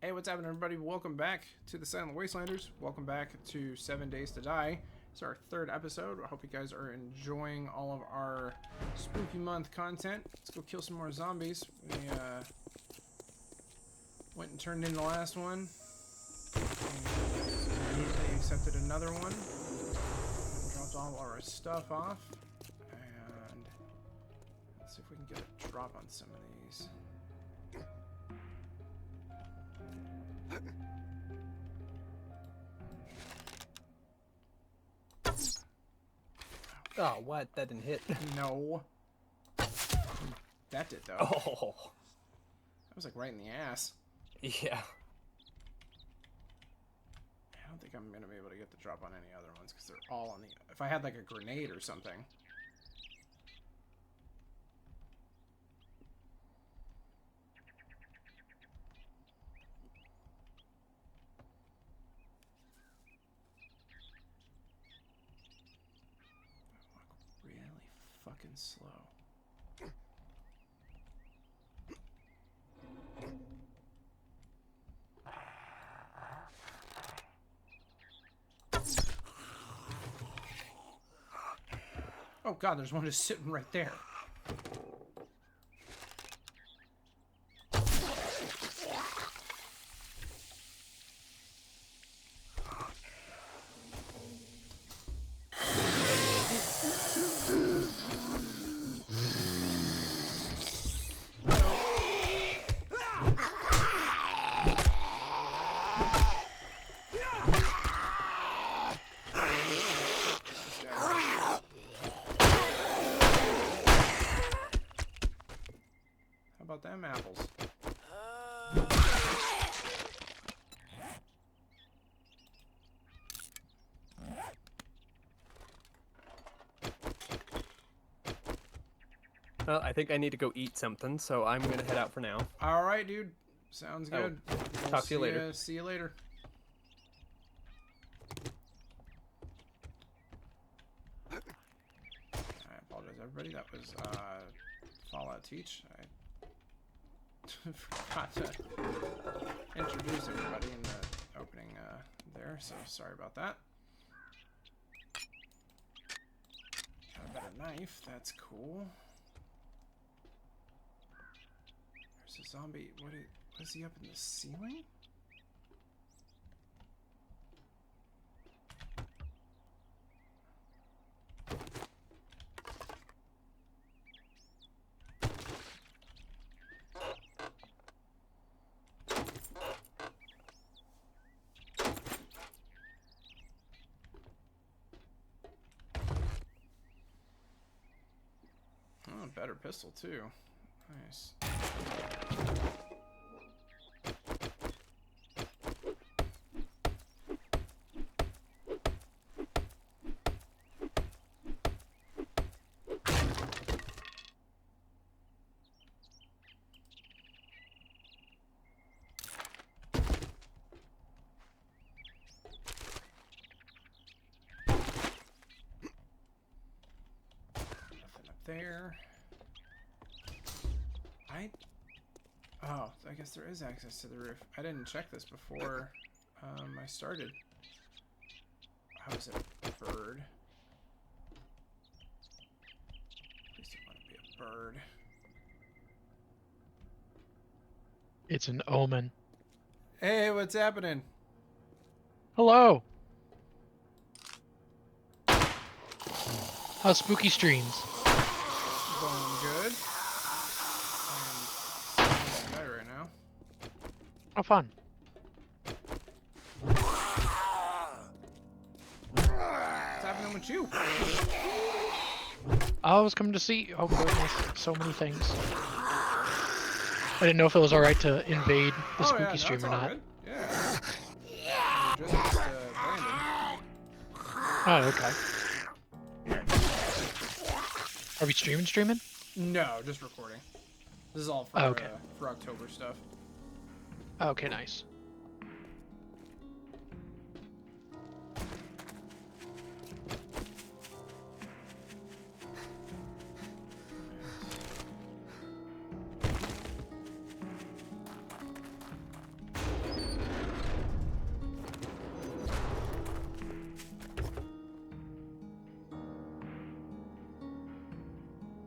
Hey, what's happening, everybody? Welcome back to the Silent Wastelanders. Welcome back to 7 Days to Die. It's our third episode. I hope you guys are enjoying all of our spooky month content. Let's go kill some more zombies. We went and turned in the last one. And immediately accepted another one. Dropped all our stuff off. And let's see if we can get a drop on some of these. Oh, what? That didn't hit. No. That did, though. Oh. That was like right in the ass. Yeah. I don't think I'm going to be able to get the drop on any other ones because they're all on the... If I had like a grenade or something. Really fucking slow. Oh god, there's one just sitting right there. How about them apples? Well, I think I need to go eat something, so I'm gonna head out for now. Alright, dude. Sounds good. We'll talk to you later. See you later. I apologize, everybody. That was Fallout Teach. I forgot to introduce everybody in the opening there, so sorry about that. Got a better knife. That's cool. There's a zombie. What is he up in the ceiling? Oh, better pistol too. Nice. Nothing up there. Oh, I guess there is access to the roof. I didn't check this before I started. How is it a bird? Please don't want to be a bird. It's an omen. Hey, what's happening? Hello. How's spooky streams? Going good. I'm guy right now. Oh, fun. What's happening with you? I was coming to see. Oh goodness, so many things. I didn't know if it was all right to invade the spooky no, stream it's or all not. good. Yeah. Just Brandon. Oh, okay. Are we streaming? No, just recording. This is all for, okay. For October stuff. Okay, nice.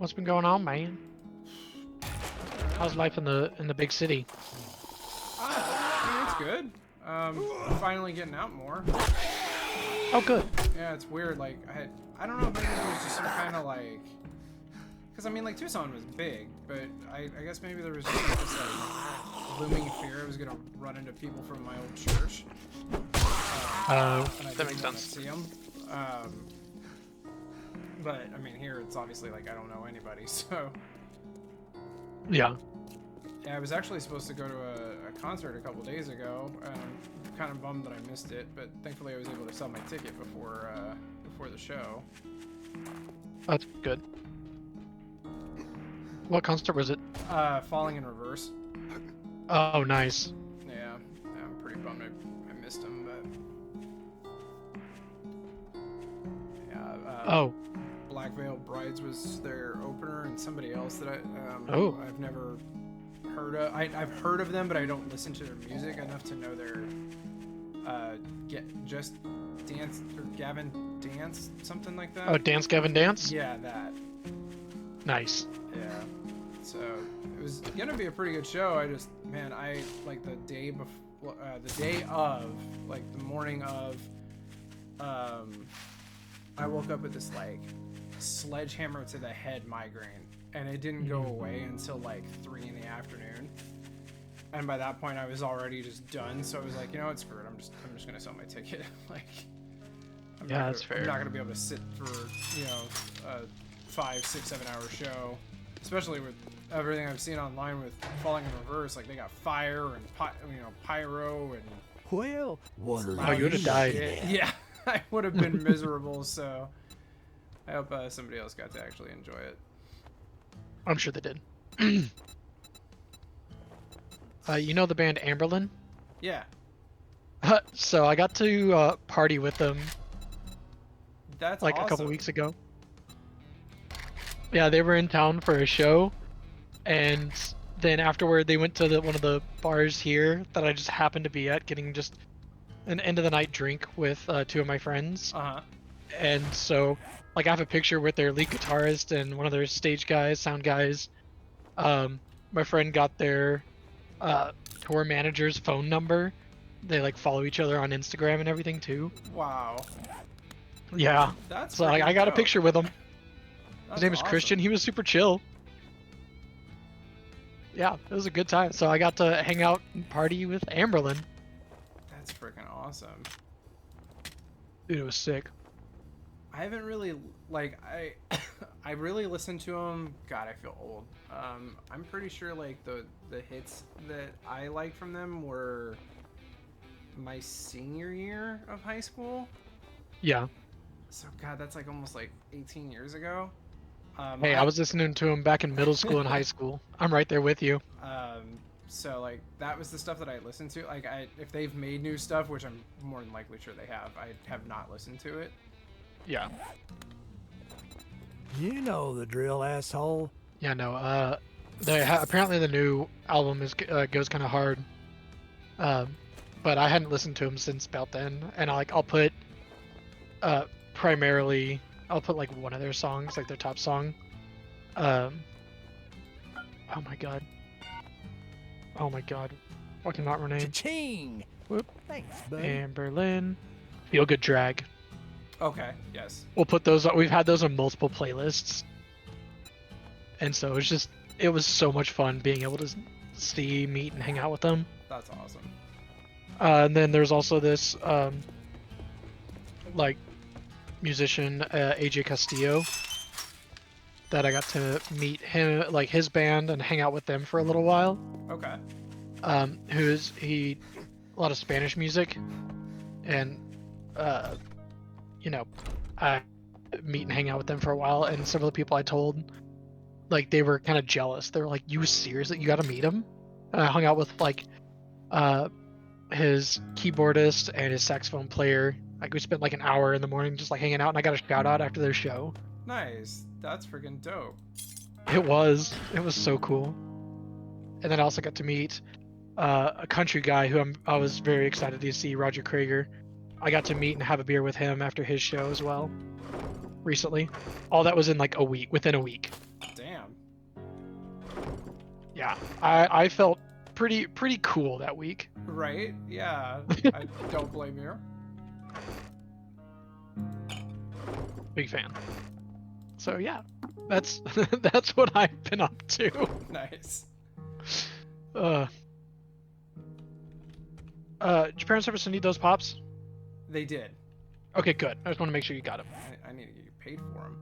What's been going on, man? How's life in the big city? I mean, it's good. I'm finally getting out more. Oh, good. Yeah, it's weird. Like, I don't know if maybe there was just some kind of like, because I mean, like Tucson was big, but I guess maybe there was just like, this like looming fear I was gonna run into people from my old church. And I that didn't makes wanna sense. see them. But I mean, here it's obviously like I don't know anybody, so. Yeah. Yeah, I was actually supposed to go to a concert a couple days ago. I'm kind of bummed that I missed it, but thankfully I was able to sell my ticket before the show. That's good. What concert was it? Falling in Reverse. Oh, nice. Yeah, I'm pretty bummed I missed him, but yeah. Oh. Black Veil Brides was their opener, and somebody else that I've never heard of. I've heard of them, but I don't listen to their music enough to know their Just Dance or Gavin Dance, something like that. Oh, Dance Gavin Dance? Yeah, that. Nice. Yeah. So it was gonna be a pretty good show. I just, man, I like the day before, the day of, like the morning of, I woke up with this like sledgehammer to the head migraine, and it didn't go away until like 3 in the afternoon. And by that point, I was already just done. So I was like, you know what, screw it. I'm just gonna sell my ticket. Like, That's fair. I'm not gonna be able to sit for a 5, 6, 7 hour show, especially with everything I've seen online with Falling in Reverse. Like they got fire and pyro and. Well, what are Oh, you would have died. Yeah, I would have been miserable. So I hope somebody else got to actually enjoy it. I'm sure they did. You know the band Amberlin? Yeah, So I got to party with them that's like a couple awesome. weeks ago. Yeah, they were in town for a show, and then afterward they went to one of the bars here that I just happened to be at, getting just an end of the night drink with 2 of my friends. Uh-huh. And so, like, I have a picture with their lead guitarist and one of their stage guys, sound guys. My friend got their tour manager's phone number. They like follow each other on Instagram and everything too. Wow. Yeah. That's So I freaking got a dope. picture with him. His That's name is awesome. Christian. He was super chill. Yeah, it was a good time. So I got to hang out and party with Amberlin. That's freaking awesome. Dude, it was sick. I haven't really like I really listened to them. God, I feel old. I'm pretty sure like the hits that I liked from them were my senior year of high school. Yeah. So God, that's like almost like 18 years ago. Hey, I was listening to him back in middle school and high school. I'm right there with you. So like that was the stuff that I listened to. Like if they've made new stuff, which I'm more than likely sure they have, I have not listened to it. Yeah. You know the drill, asshole. Yeah, no. Apparently the new album goes kind of hard. But I hadn't listened to him since about then, and I'll put primarily I'll put like one of their songs, like their top song. Oh my god. Oh my god. Fucking not Renee. Cha-ching! Whoop. Thanks, buddy. Amberlin. Feel Good Drag. Okay. Yes. We'll put those. We've had those on multiple playlists, and so it was so much fun being able to meet, and hang out with them. That's awesome. And then there's also this like musician AJ Castillo that I got to meet him, like his band, and hang out with them for a little while. Okay. He a lot of Spanish music, and I meet and hang out with them for a while, and some of the people I told, like, they were kind of jealous. They were like, "You serious that you got to meet him?" And I hung out with like his keyboardist and his saxophone player. Like, we spent like an hour in the morning just like hanging out, and I got a shout out after their show. Nice. That's freaking dope. It was so cool. And then I also got to meet a country guy who I was very excited to see, Roger Krager. I got to meet and have a beer with him after his show as well recently. All that was in like within a week. Damn. Yeah, I felt pretty cool that week. Right? Yeah. I don't blame you. Big fan. So yeah, that's that's what I've been up to. Nice. Uh, did your parents ever send you those pops? They did. Okay, good. I just want to make sure you got them. I need to get you paid for them.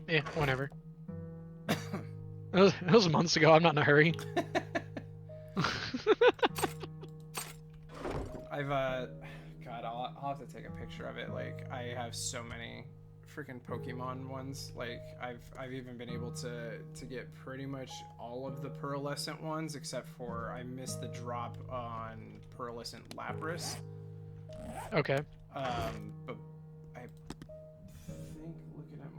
Yeah, whenever. It was months ago. I'm not in a hurry. God, I'll have to take a picture of it. Like, I have so many freaking Pokemon ones. Like, I've even been able to get pretty much all of the pearlescent ones, except for I missed the drop on pearlescent Lapras. Okay. But I think looking at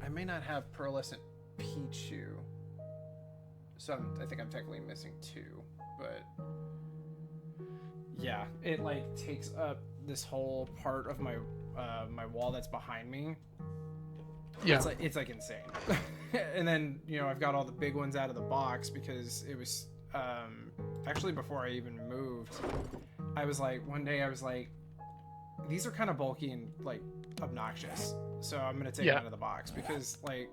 I may not have pearlescent Pichu. So I think I'm technically missing 2, but yeah, it like takes up this whole part of my my wall that's behind me. Yeah. It's like insane. And then, you know, I've got all the big ones out of the box because it was actually before I even moved. I was like, one day I was like, these are kind of bulky and like obnoxious, so I'm gonna take them out of the box because like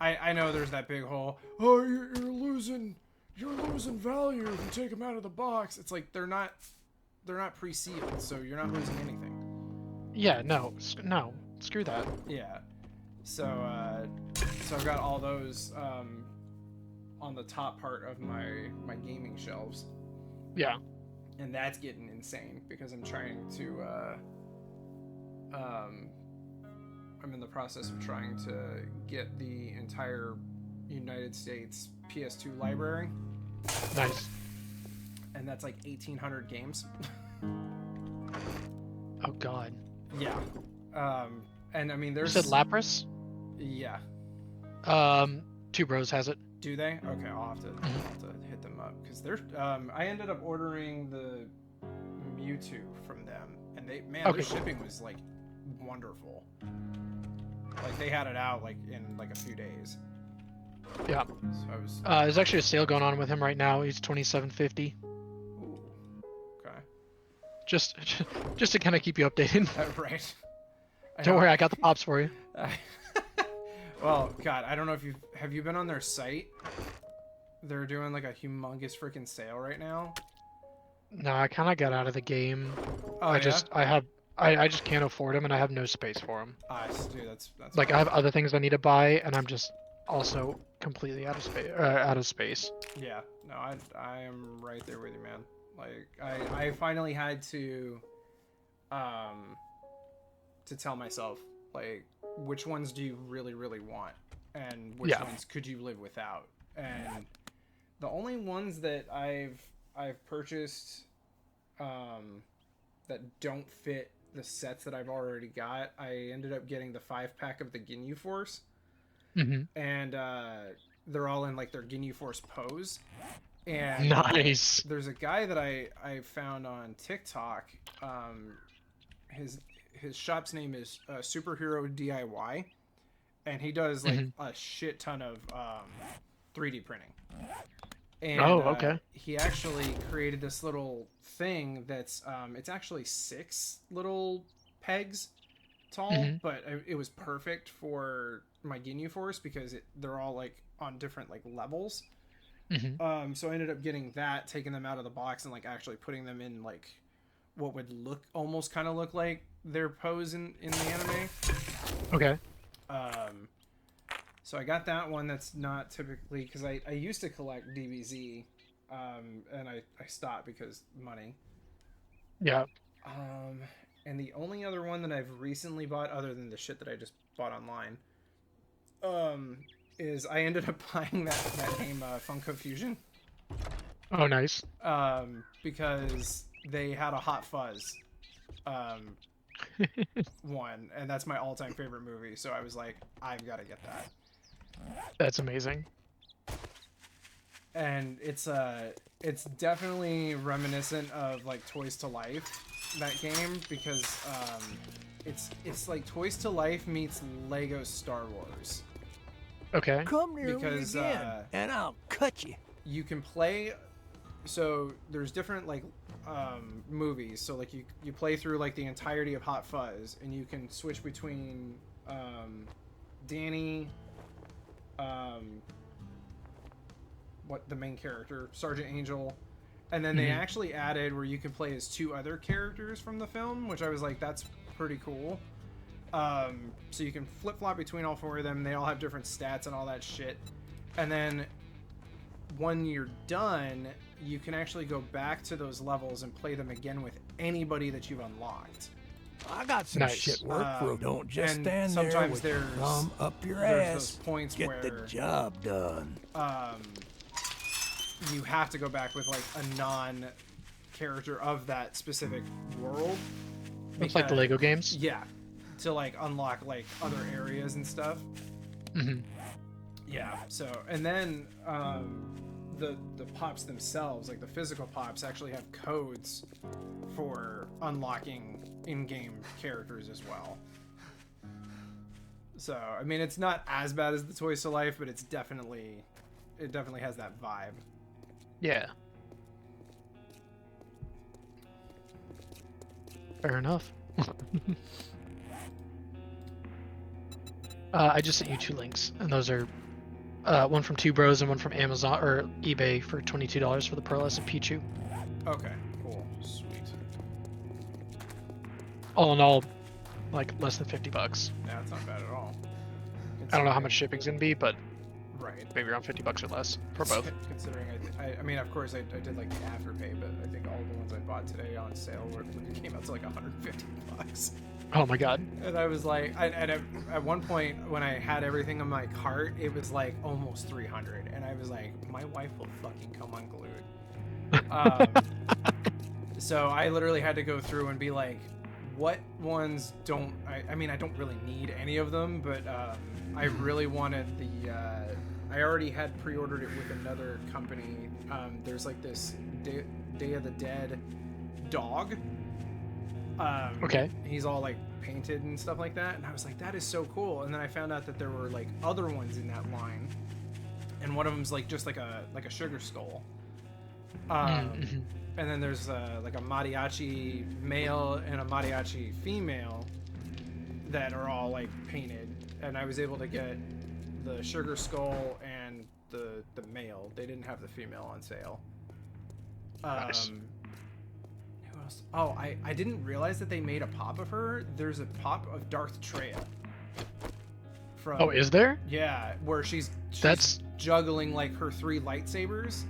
I know there's that big hole. Oh, you're losing value if you take them out of the box. It's like they're not pre-sealed, so you're not losing anything. Yeah. No. Screw that. Yeah. So so I've got all those on the top part of my gaming shelves. Yeah. And that's getting insane because I'm trying to I'm in the process of trying to get the entire United States PS2 library. Nice. And that's like 1,800 games. Oh God. Yeah. And I mean, You there's... said Lapras? Yeah. Two Bros has it. Do they? Okay, I'll have to hit them up because they're. I ended up ordering the Mewtwo from them, and their shipping was like wonderful. Like they had it out like in like a few days. Yeah. So I was. There's actually a sale going on with him right now. He's $27.50. Ooh. Okay. Just to kind of keep you updated. Right. Don't worry, I got the pops for you. Well, God, I don't know if have you been on their site? They're doing like a humongous freaking sale right now. No, I kind of got out of the game. Oh, I just can't afford them, and I have no space for them. Dude, that's Like fine. I have other things I need to buy, and I'm just also completely out of space. Yeah, no, I am right there with you, man. Like I finally had to tell myself like which ones do you really want and which ones could you live without. And the only ones that I've purchased that don't fit the sets that I've already got, I ended up getting the 5-pack of the Ginyu Force. And they're all in like their Ginyu Force pose. And Nice. There's a guy that I found on TikTok. His shop's name is Superhero DIY, and he does like a shit ton of 3D printing. And, okay. He actually created this little thing that's it's actually 6 little pegs tall, but it was perfect for my Ginyu Force because they're all like on different like levels. So I ended up getting that, taking them out of the box, and like actually putting them in like what would almost kind of look like their pose in the anime. Okay. So I got that one. That's not typically because I used to collect DBZ, and I stopped because money. Yeah. And the only other one that I've recently bought, other than the shit that I just bought online, is I ended up buying that game Funko Fusion. Oh, nice. Because they had a Hot Fuzz one, and that's my all-time favorite movie. So I was like, I've got to get that. That's amazing. And it's definitely reminiscent of like Toys to Life, that game, because it's like Toys to Life meets Lego Star Wars. Okay. Come near Because, me again, and I'll cut you. you can play. So there's different like movies. So like you play through like the entirety of Hot Fuzz, and you can switch between Danny, what the main character, Sergeant Angel, and then they actually added where you can play as 2 other characters from the film, which I was like, that's pretty cool. So you can flip flop between all 4 of them. They all have different stats and all that shit. And then when you're done, you can actually go back to those levels and play them again with anybody that you've unlocked. I got some Nice. shit work for. Don't just and stand sometimes there with there's- your thumb up your there's ass. those points Get where the job done. You have to go back with like a non-character of that specific world. It's like the because- Lego games. Yeah, to like unlock like other areas and stuff. Hmm. Yeah. So and then the pops themselves, like the physical pops, actually have codes for unlocking in-game characters as well. So I mean, it's not as bad as the Toys to Life, but it definitely has that vibe. Yeah. Fair enough. I just sent you 2 links, and those are one from Two Bros and one from Amazon or eBay for $22 for the pearlescent Pichu. Okay, cool, sweet. All in all, like less than $50. Yeah, it's not bad at all. I don't know how much shipping's gonna be, but Right. maybe around $50 or less for both. Considering I mean, of course, I did like the afterpay, but I think all the ones I bought today on sale came out to like $150. Oh my god. And I was like, at one point when I had everything in my cart, it was like almost 300, and I was like, my wife will fucking come unglued. So I literally had to go through and be like, what ones don't I mean, I don't really need any of them, but I really wanted the I already had pre-ordered it with another company. There's like this Day of the Dead dog. Okay. He's all like painted and stuff like that, and I was like, that is so cool. And then I found out that there were like other ones in that line, and one of them's like just like a sugar skull. And then there's like a mariachi male and a mariachi female that are all like painted, and I was able to get the sugar skull and the male. They didn't have the female on sale. Nice. Who else? Oh, I didn't realize that they made a pop of her. There's a pop of Darth Treya. From, Oh, is there? yeah, where she's That's- juggling like her 3 lightsabers,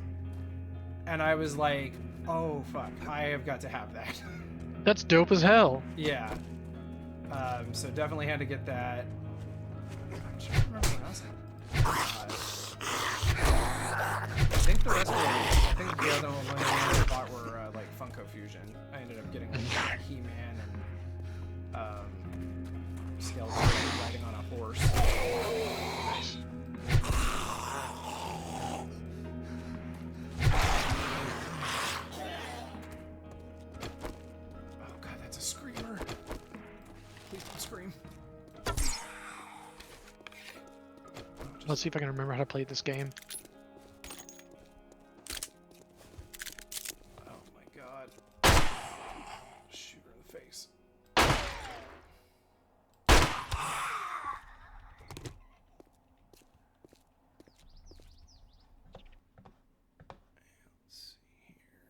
and I was like, oh fuck, I have got to have that. That's dope as hell. Yeah. So definitely had to get that. I'm trying to remember what else I think the rest of them, I think the other one I bought were like Funko Fusion. I ended up getting like He-Man and Skeletor riding on a horse. Nice. Oh god, that's a screamer. Please don't scream. Let's see if I can remember how to play this game. Oh my god. Shoot her in the face. Let's see here.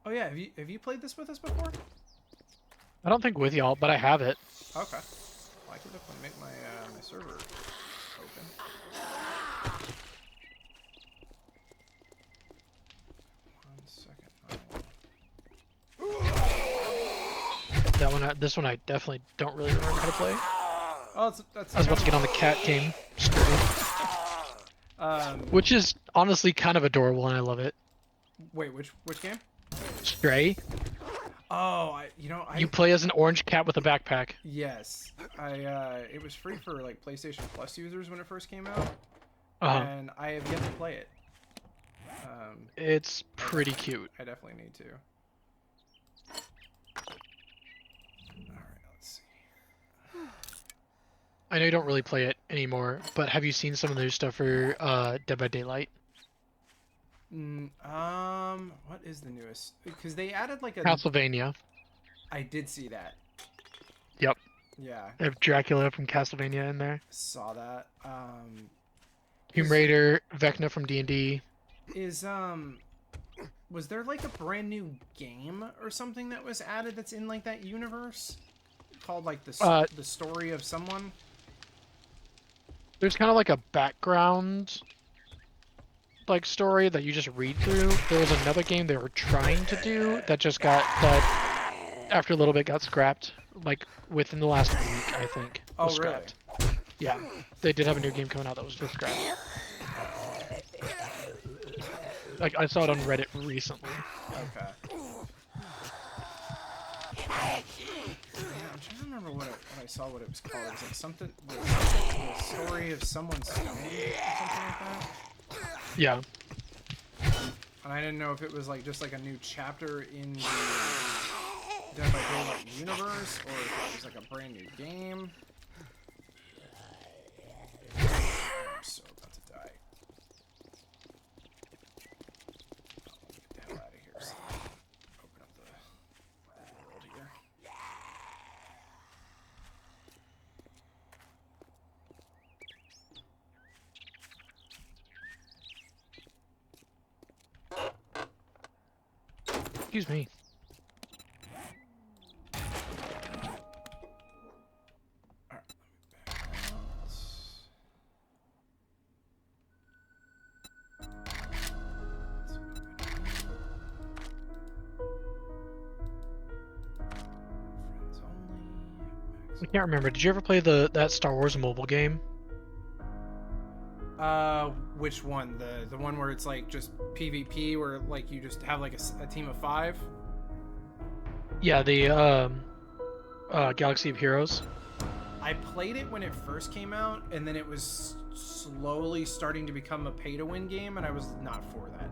Oh yeah, have you played this with us before? I don't think with y'all, but I have it. Okay. Well, I can definitely make my my server open. One second. That one, this one, I definitely don't really remember how to play. Oh, that's. I was about to get on the cat game, which is honestly kind of adorable, and I love it. Wait, which game? Stray. Oh, You play as an orange cat with a backpack. Yes, it was free for like PlayStation Plus users when it first came out, Uh-huh. and I have yet to play it. It's pretty cute. I definitely need to. Alright, let's see. I know you don't really play it anymore, but have you seen some of the new stuff for Dead by Daylight? What is the newest? Because they added like a... Castlevania. I did see that. Yep. Yeah. They have Dracula from Castlevania in there. Saw that. Tomb Raider, Vecna from D&D. Was there like a brand new game or something that was added that's in like that universe? Called like the story of someone? There's kind of like a background like story that you just read through. There was another game they were trying to do that just after a little bit got scrapped, like within the last week, I think. Oh, Was really? scrapped. Yeah, they did have a new game coming out that was just scrapped. Like I saw it on Reddit recently. Okay. Yeah, I'm trying to remember what I saw what it was called. It was like something the story of someone's stone or something like that. Yeah. And I didn't know if it was like just like a new chapter in the Dead by Daylight universe or if it was like a brand new game. I'm so about to die. Get the hell out of here. So open up the world here. Excuse me. I can't remember. Did you ever play that Star Wars mobile game? Which one? The one where it's like just PvP, where like you just have like a team of 5? Yeah, the Galaxy of Heroes. I played it when it first came out, and then it was slowly starting to become a pay-to-win game, and I was not for that.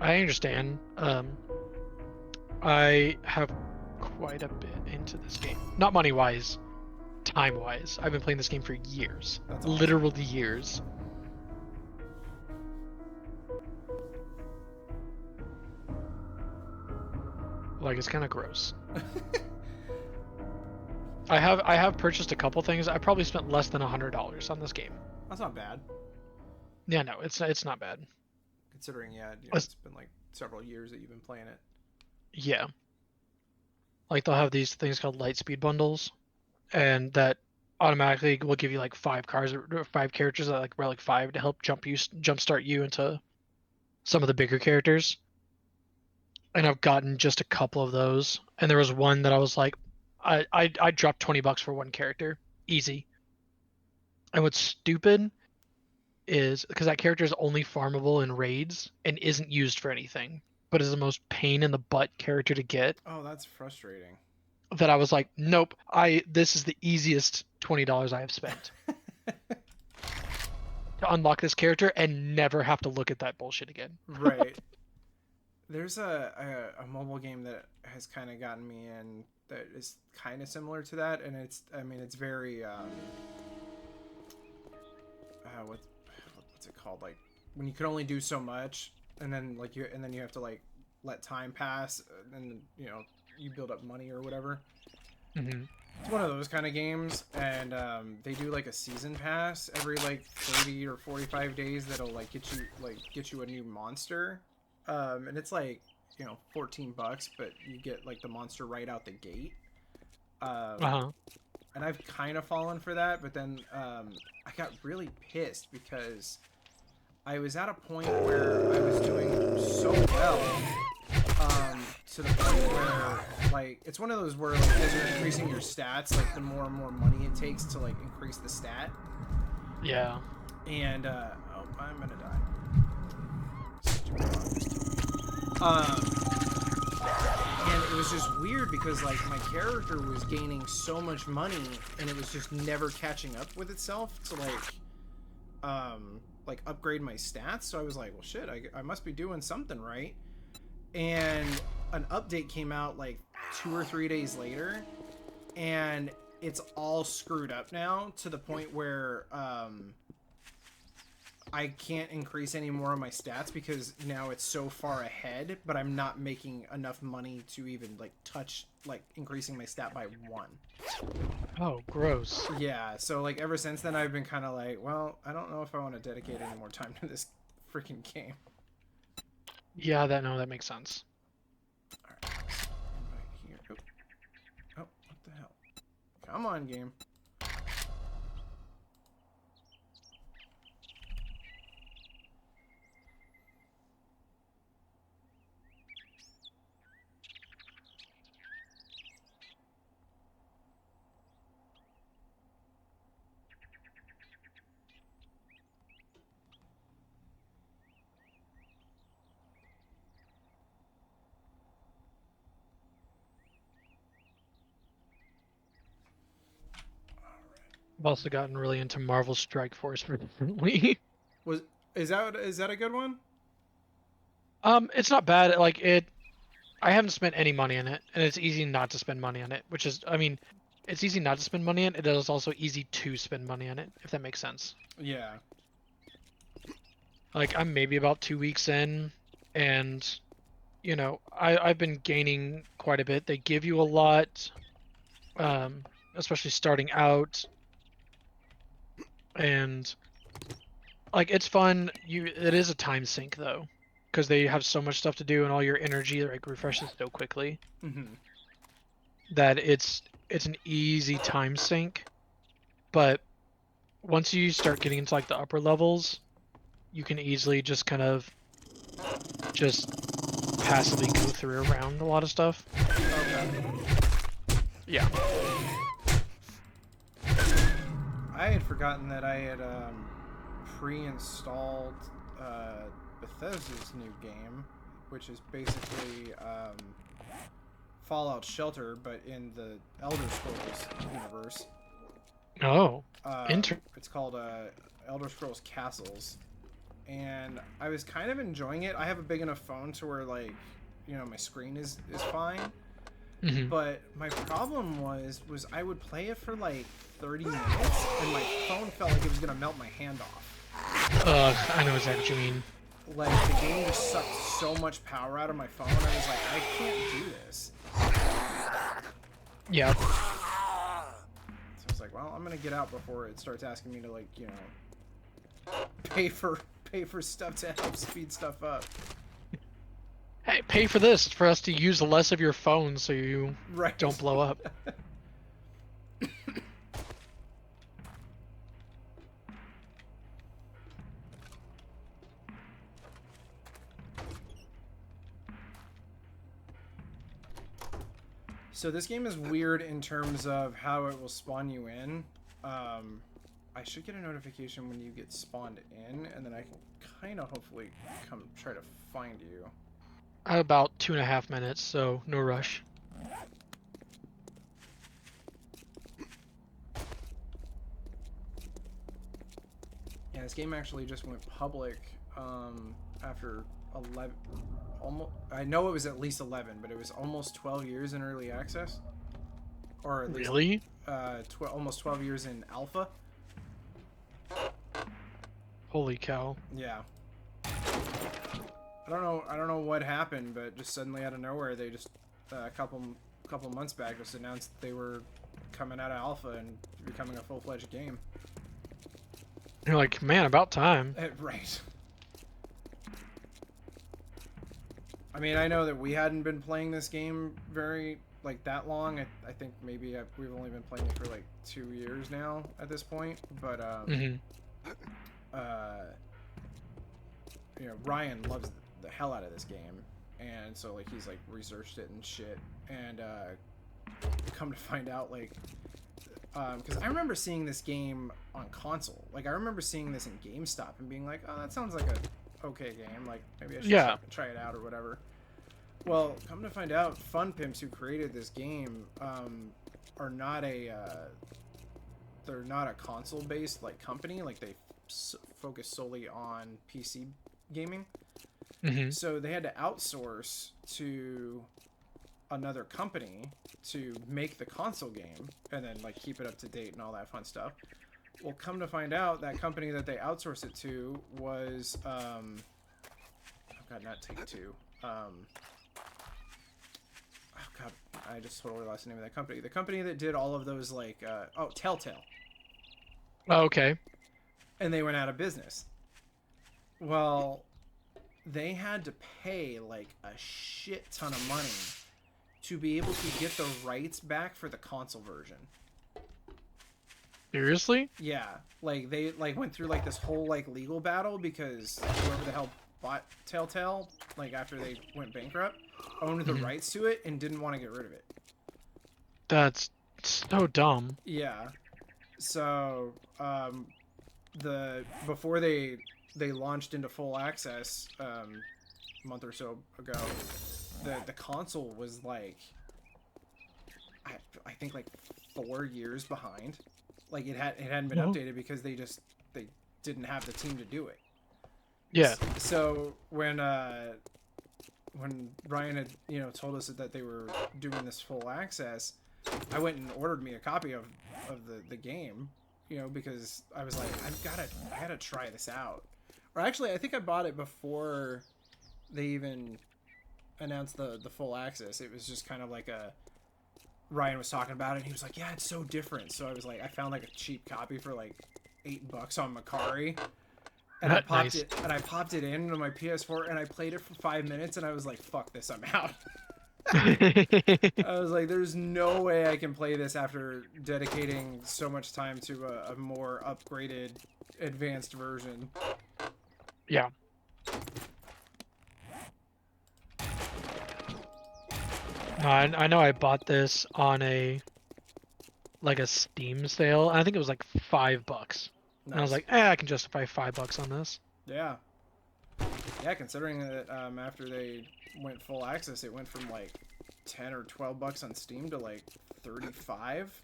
I understand. I have quite a bit into this game. Not money-wise, time-wise. I've been playing this game for years. That's awesome. Literally years. Like, it's kind of gross. I have purchased a couple things. I probably spent less than $100 on this game. That's not bad, Yeah, no, it's not bad. considering it's been like several years that you've been playing it. Yeah. Like they'll have these things called Lightspeed bundles, and that automatically will give you like 5 cars or 5 characters at like Relic 5 to help jumpstart you into some of the bigger characters. And I've gotten just a couple of those, and there was one that I was like, I dropped $20 for one character, easy. And what's stupid is because that character is only farmable in raids and isn't used for anything, but is the most pain in the butt character to get. Oh, that's frustrating. That I was like, nope, this is the easiest $20 I have spent to unlock this character and never have to look at that bullshit again. Right. There's a mobile game that has kind of gotten me in that is kind of similar to that, and it's very what's it called, like when you can only do so much, and then you have to like let time pass, and you build up money or whatever. Mm-hmm. It's one of those kind of games, and they do like a season pass every like 30 or 45 days that'll like get you a new monster. And it's like, $14, but you get like the monster right out the gate. And I've kind of fallen for that, but then I got really pissed because I was at a point where I was doing so well, to the point where like it's one of those where like as you're increasing your stats, like the more and more money it takes to like increase the stat. Yeah. And I'm gonna die. And it was just weird because like my character was gaining so much money and it was just never catching up with itself to like like upgrade my stats. So I was like, well, shit, I must be doing something right. And an update came out like 2 or 3 days later, and it's all screwed up now to the point where I can't increase any more of my stats because now it's so far ahead, but I'm not making enough money to even like touch like increasing my stat by 1. Oh, gross. Yeah, so like ever since then I've been kind of like, well, I don't know if I want to dedicate any more time to this freaking game. Yeah, that makes sense. All right, right here. Oh, what the hell? Come on, game. I've also gotten really into Marvel Strike Force recently. Is that a good one? It's not bad. Like it, I haven't spent any money on it, and it's easy not to spend money on it. Which is, I mean, it's easy not to spend money on it. It is also easy to spend money on it, if that makes sense. Yeah. Like I'm maybe about 2 weeks in, and I've been gaining quite a bit. They give you a lot, especially starting out, and like it's fun. It is a time sink though, because they have so much stuff to do, and all your energy like refreshes so quickly Mm-hmm. that it's an easy time sink. But once you start getting into like the upper levels, you can easily just kind of just passively go through around a lot of stuff. Okay. Yeah. I had forgotten that I had pre-installed Bethesda's new game, which is basically Fallout Shelter, but in the Elder Scrolls universe. Oh. It's called Elder Scrolls Castles, and I was kind of enjoying it. I have a big enough phone to where like, my screen is fine. Mm-hmm. But my problem was I would play it for like 30 minutes, and my phone felt like it was gonna melt my hand off. I know exactly what you mean. Like the game just sucked so much power out of my phone. I was like, I can't do this. Yeah. So I was like, well, I'm gonna get out before it starts asking me to like, pay for stuff to help speed stuff up. Hey, pay for this for us to use less of your phone so you Right. don't blow up. So this game is weird in terms of how it will spawn you in. I should get a notification when you get spawned in, and then I can kind of hopefully come try to find you. I have about 2.5 minutes, so no rush. Yeah, this game actually just went public after 11. Almost, I know it was at least 11, but it was almost 12 years in early access, or at least Really? almost 12 years in alpha. Holy cow. Yeah. I don't know what happened, but just suddenly out of nowhere, they just a couple months back just announced that they were coming out of alpha and becoming a full-fledged game. You're like, man, about time. Right. I mean, I know that we hadn't been playing this game very like that long. I think maybe we've only been playing it for like 2 years now at this point. But Ryan loves the hell out of this game, and so like he's like researched it and shit, and come to find out like because I remember seeing this game on console. Like I remember seeing this in GameStop and being like, oh, that sounds like a okay game. Like maybe I should try it out or whatever. Well, come to find out, Fun Pimps, who created this game, are not a they're not a console-based like company. Like focused solely on PC gaming. Hmm. So they had to outsource to another company to make the console game and then like keep it up to date and all that fun stuff. Well, come to find out, that company that they outsourced it to was oh god, not Take-Two. Oh god, I just totally lost the name of that company. The company that did all of those like Telltale. Oh, okay. And they went out of business. Well, they had to pay like a shit ton of money to be able to get the rights back for the console version. Seriously? Yeah, like they like went through like this whole like legal battle because whoever the hell bought Telltale, like after they went bankrupt, owned the rights to it and didn't want to get rid of it. That's so dumb. Yeah. So, before they launched into full access a month or so ago, the console was like I think like 4 years behind. Like it hadn't been updated because they didn't have the team to do it. Yeah. So when Ryan had told us that they were doing this full access, I went and ordered me a copy of the game, because I was like, I gotta try this out. Or actually, I think I bought it before they even announced the full access. It was just kind of like Ryan was talking about it, and he was like, yeah, it's so different. So I was like, I found like a cheap copy for like $8 on Macari. And I popped it into my PS4 and I played it for 5 minutes and I was like, fuck this, I'm out. I was like, there's no way I can play this after dedicating so much time to a more upgraded, advanced version. Yeah. No, I know I bought this on a Steam sale. I think it was like $5. Nice. And I was like, I can justify $5 on this. Yeah. Yeah, considering that after they went full access, it went from like 10 or $12 on Steam to like 35.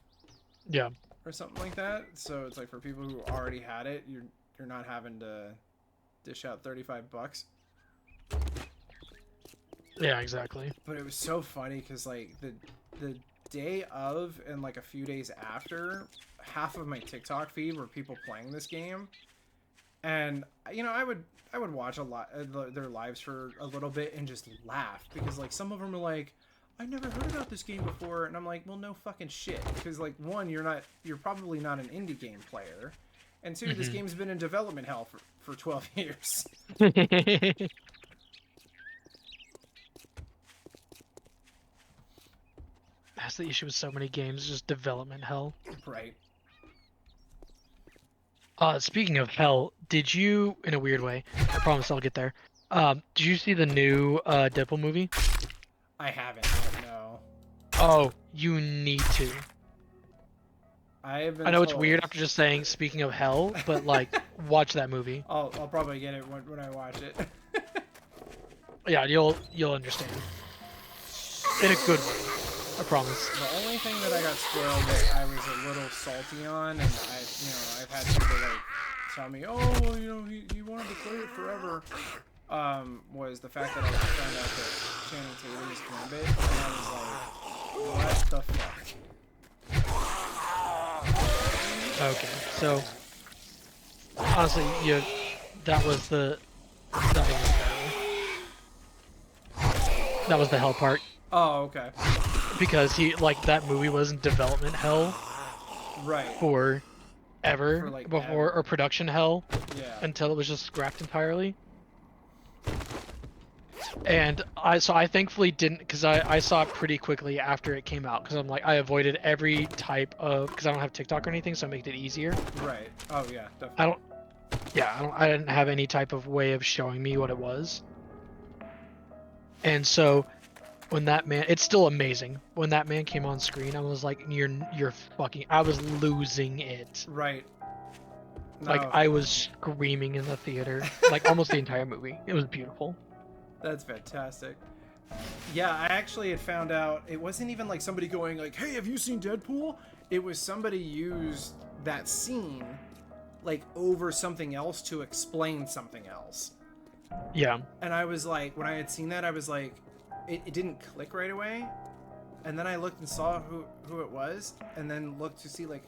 Yeah. Or something like that. So it's like for people who already had it, you're not having to dish out $35. Yeah, exactly. But it was so funny because like the day of and like a few days after, half of my TikTok feed were people playing this game, and I would watch a lot of their lives for a little bit and just laugh because like some of them are like, I never heard about this game before, and I'm like, well, no fucking shit, because like one, you're probably not an indie game player, and two, this game's been in development hell for 12 years. That's the issue with so many games, just development hell. Right. Speaking of hell, did you, in a weird way, I promise I'll get there. Did you see the new Deadpool movie? I haven't yet, no. Oh, you need to. I know it's weird after just saying speaking of hell, but like, watch that movie. I'll probably get it when I watch it. Yeah, you'll understand. In a good way, I promise. The only thing that I got spoiled that I was a little salty on, and I've had people like tell me, oh, well, he wanted to play it forever, was the fact that I found out that Channing Tatum is Gambit, and I was like, what the fuck? Okay, so honestly, that was the hell part. Oh, okay. Because that movie was in development hell. Right. For like before ever. or production hell. Yeah. Until it was just scrapped entirely. And I thankfully didn't, because I saw it pretty quickly after it came out, because I'm like, I avoided every type of, because I don't have TikTok or anything, so it made it easier. Right. Oh yeah, definitely. I didn't have any type of way of showing me what it was. And so when that man, it's still amazing. When that man came on screen, I was like, you're fucking, I was losing it. Right. No. Like, I was screaming in the theater, like almost the entire movie. It was beautiful. That's fantastic. Yeah, I actually had found out it wasn't even like somebody going like, hey, have you seen Deadpool? It was somebody used that scene like over something else to explain something else. Yeah. And I was like, when I had seen that, I was like, it didn't click right away. And then I looked and saw who it was, and then looked to see like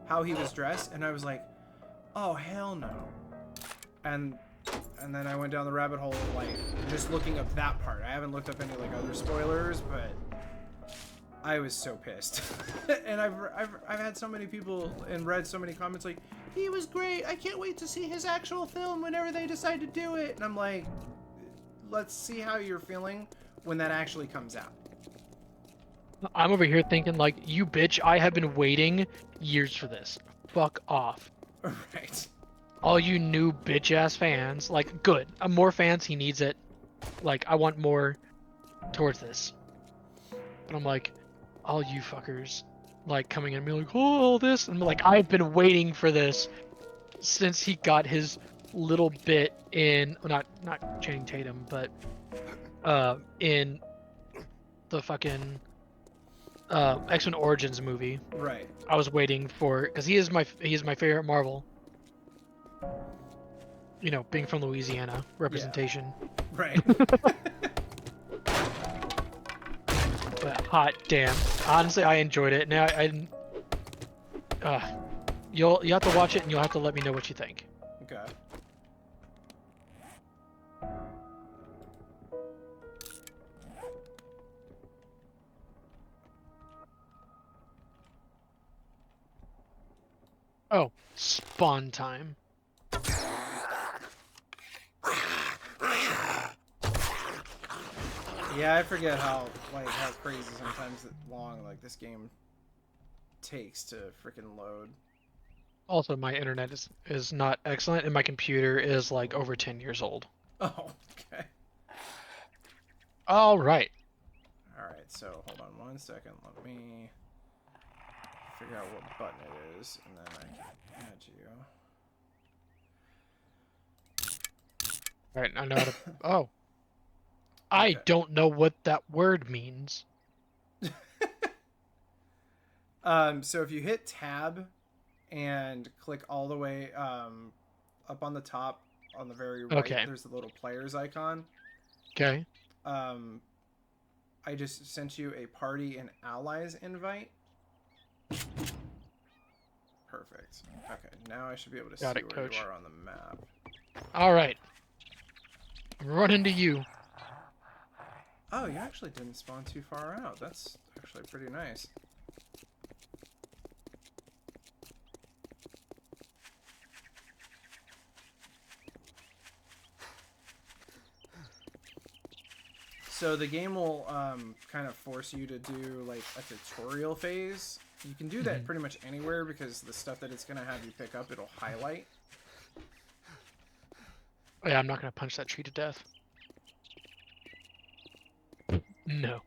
how he was dressed, and I was like, oh hell no. And then I went down the rabbit hole of like just looking up that part. I haven't looked up any like other spoilers, but I was so pissed. And I've had so many people and read so many comments like, he was great, I can't wait to see his actual film whenever they decide to do it. And I'm like, let's see how you're feeling when that actually comes out. I'm over here thinking like, you bitch, I have been waiting years for this. Fuck off. Right. All you new bitch ass fans, like, good. More fans, he needs it. Like, I want more towards this. But I'm like, all you fuckers, like, coming in and be like, oh, all this. And I'm like, I've been waiting for this since he got his little bit in, well, not Channing Tatum, but in the fucking X-Men Origins movie. Right. I was waiting for, because he is my favorite Marvel. You know, being from Louisiana, representation. Right. But hot damn, honestly, I enjoyed it. Now you'll have to watch it and you'll have to let me know what you think. Okay. Oh, spawn time. Yeah, I forget how crazy sometimes long like this game takes to freaking load. Also, my internet is not excellent, and my computer is like over 10 years old. Oh, okay. All right. All right. So hold on 1 second. Let me figure out what button it is, and then I can add you. All right, I know how to. Oh. I don't know what that word means. So if you hit tab and click all the way up on the top on the very right, Okay. there's the little players icon. Okay. I just sent you a party and allies invite. Perfect. Okay, now I should be able to Got see it, where coach. you are on the map. All right. I'm running to you. Oh, you actually didn't spawn too far out. That's actually pretty nice. So the game will kind of force you to do like a tutorial phase. You can do that pretty much anywhere because the stuff that it's going to have you pick up, it'll highlight. Oh, yeah, I'm not gonna punch that tree to death. No.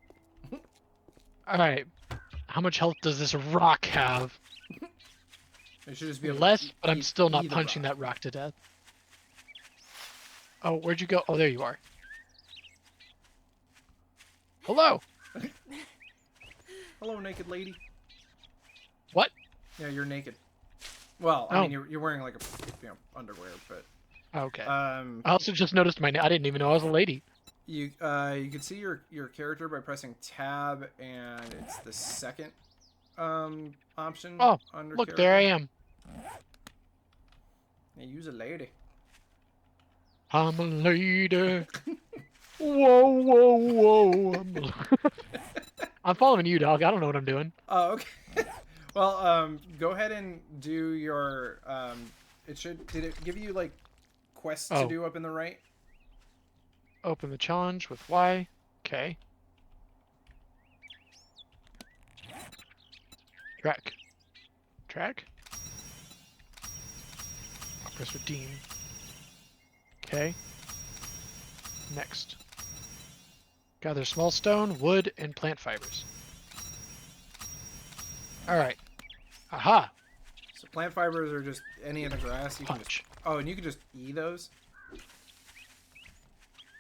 All right. How much health does this rock have? It should just be able Less, to but I'm still not eat the punching rock. that rock to death. Oh, where'd you go? Oh, there you are. Hello. Hello, naked lady. What? Yeah, you're naked. Well, I Oh. mean, you're wearing like a underwear, but Okay. I um, also just noticed my. I didn't even know I was a lady. you can see your character by pressing tab, and it's the second option. Oh, under look, character. there I am. Yeah, use a lady. I'm a lady. Whoa, whoa, whoa. I'm following you, dog. I don't know what I'm doing. Oh, okay. Well, go ahead and do your it should. Did it give you like quests to Oh. do up in the right? Open the challenge with Y. Okay. Track. Track. I'll press redeem. Okay. Next. Gather small stone, wood, and plant fibers. Alright. Aha! So plant fibers are just any in the grass. You can just, Punch. oh, and you can just E those.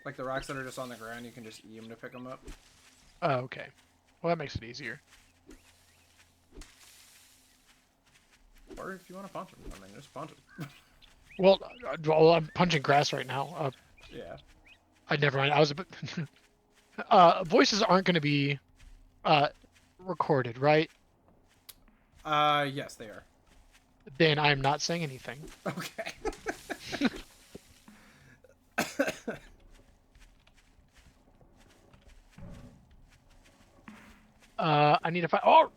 Like the rocks that are just on the ground, you can just E them to pick them up. Oh, okay. Well, that makes it easier. Or if you want to punch him, I mean, just punch him. Well, I'm punching grass right now. Yeah. I never mind. I was a bit. Voices aren't going to be recorded, right? Yes, they are. Then I'm not saying anything. Okay. I need to find. Oh,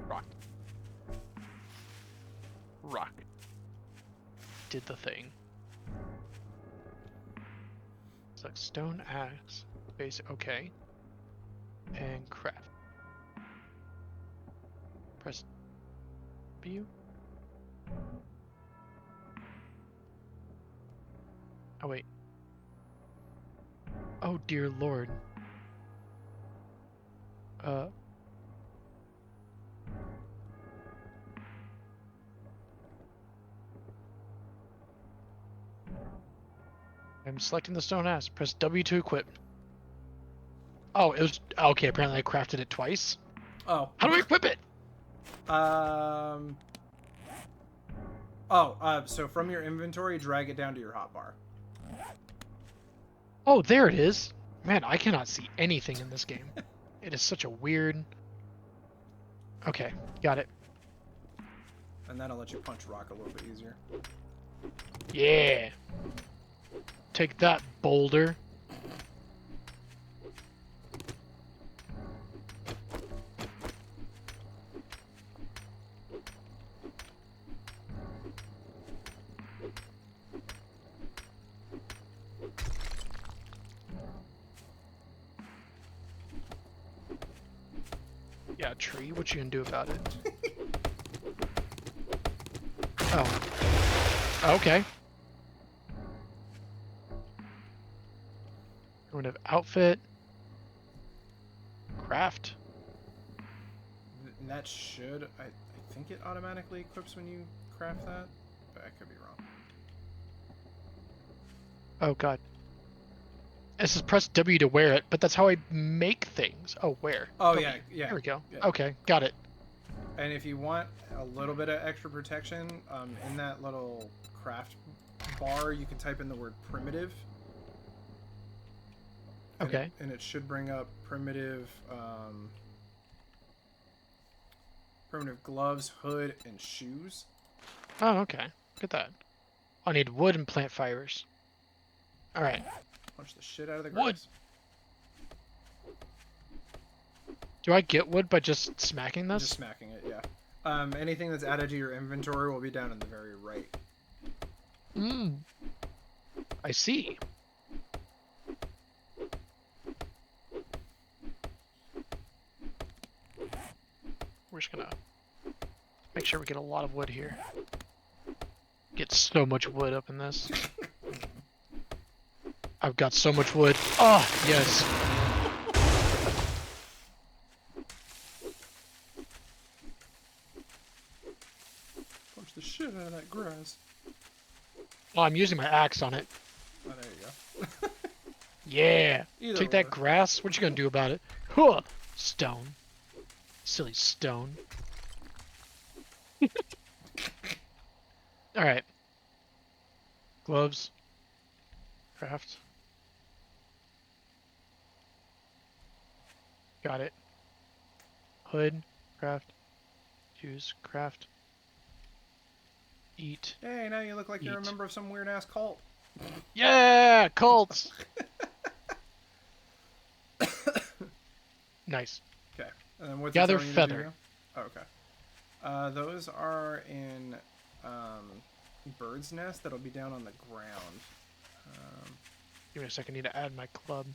rock. Rock. Did the thing. It's like stone axe. Basic. Okay. And craft. Press B. Oh wait. Oh dear lord. I'm selecting the stone axe. Press W to equip. Oh, it was okay. Apparently, I crafted it twice. Oh. How do I equip it? So from your inventory, drag it down to your hotbar. Oh, there it is. Man, I cannot see anything in this game. It is such a weird. Okay, got it. And that'll let you punch rock a little bit easier. Yeah. Take that, boulder. Yeah, tree. What you gonna do about it? Oh. Okay. Going to outfit. Craft. And that should, I think it automatically equips when you craft that, but I could be wrong. Oh god. It says press W to wear it, but that's how I make things. Oh, wear. Oh, W. yeah. There we go. Yeah. Okay, got it. And if you want a little bit of extra protection, in that little craft bar, you can type in the word primitive. Okay. And it should bring up primitive gloves, hood, and shoes. Oh, okay. Look at that. I need wood and plant fibers. Alright. Punch the shit out of the grass. Wood. Do I get wood by just smacking this? Just smacking it, yeah. Anything that's added to your inventory will be down in the very right. I see. We're just gonna make sure we get a lot of wood here. Get so much wood up in this. I've got so much wood. Oh, yes. Punch the shit out of that grass. Well, I'm using my axe on it. Oh, there you go. Yeah. Either Take or. that grass. What you gonna do about it? Huh. Stone. Silly stone. Alright. Gloves. Craft. Got it. Hood. Craft. Shoes. Craft. Eat. Hey, now you look like you're a Eat. member of some weird ass cult. Yeah! Cults! Nice. Okay. And then what's Gather it telling you to do feather. now? Oh, okay. Those are in bird's nest that'll be down on the ground. Give me a second. I need to add my club.